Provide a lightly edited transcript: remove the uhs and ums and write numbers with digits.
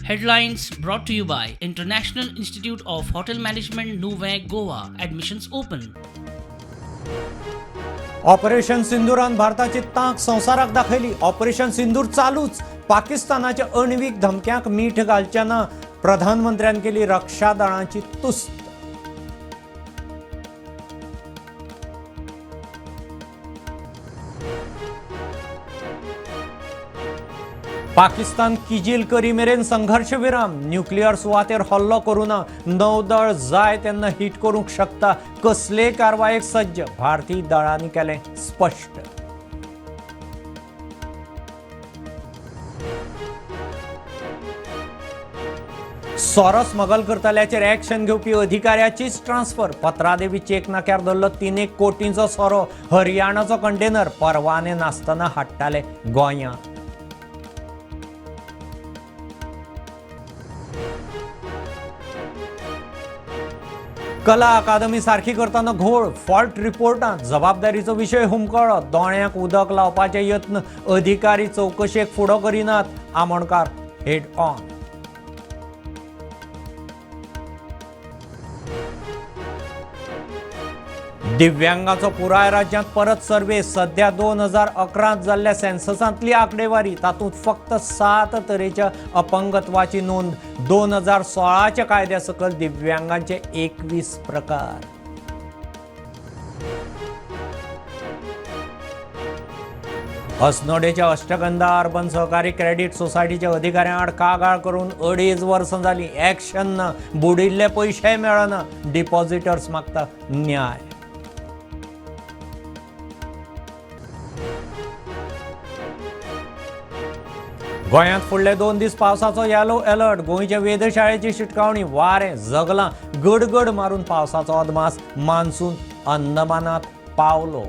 Headlines brought to you by International Institute of Hotel Management, Nuvei, Goa. Admissions open. Operation सिंदूरान भारताची तांक संवसाराक दाखयली. ऑपरेशन सिंदूर चालूच. पाकिस्तानाच्या अण्वीक धमक्यांक मीठ घालच्याना प्रधानमंत्र्यान केली रक्षा दळांची तुस्त. पाकिस्तान किजील करी मेरेन संघर्ष विराम. न्यूक्लियर सुवातेर हल्लो करूना. नौदळ जाय तेन्ना हिट करूंक शकता. कसले कारवायेक सज्ज. भारतीय दळांनी केलें स्पश्ट. सोरो स्मगल करतल्याचेर एक्शन घेवपी अधिकाऱ्याचीच ट्रान्सफर. पत्रादेवी चेक नाक्यार धरलो 3 कोटींचो सोरो. हरियाणाचो कंटेनर परवाने नासतना हाडटाले गोंयांत. कला अकादमी सारखी करताना घोळ. फॉल्ट रिपोर्टांत जबाबदारीचो विशय हुमकळ्ळो. दोळ्यांक उदक लावपाचे यत्न. अधिकारी चवकशेक फुडो करिनात. Amonkar head on. दिव्यांगांचो पुराय राज्यांत परत सर्वे. सध्या 2011 जाल्ल्या सेन्ससांतली आंकडेवारी. तातूंत फक्त 7 तरेच्या अपंगत्वाची नोंद. 2016च्या कायद्या सकल दिव्यांगांचे 21 प्रकार. अस्नोडेच्या अष्टगंधा अर्बन सहकारी क्रेडिट सोसायटीच्या अधिकाऱ्यां आड कागाळ करून 2.5 वर्सां जाली. एक्शन ना. बुडिल्ले पयशे मेळना. डिपॉझिटर्स मागता न्याय. गोंयांत फुडले 2 दीस पावसाचो येलो अलर्ट. गोंयचे वेधशाळेची शिटकावणी. वारें जगलां. गडगड मारून पावसाचो अदमास. मान्सून अंदमानात पावलो.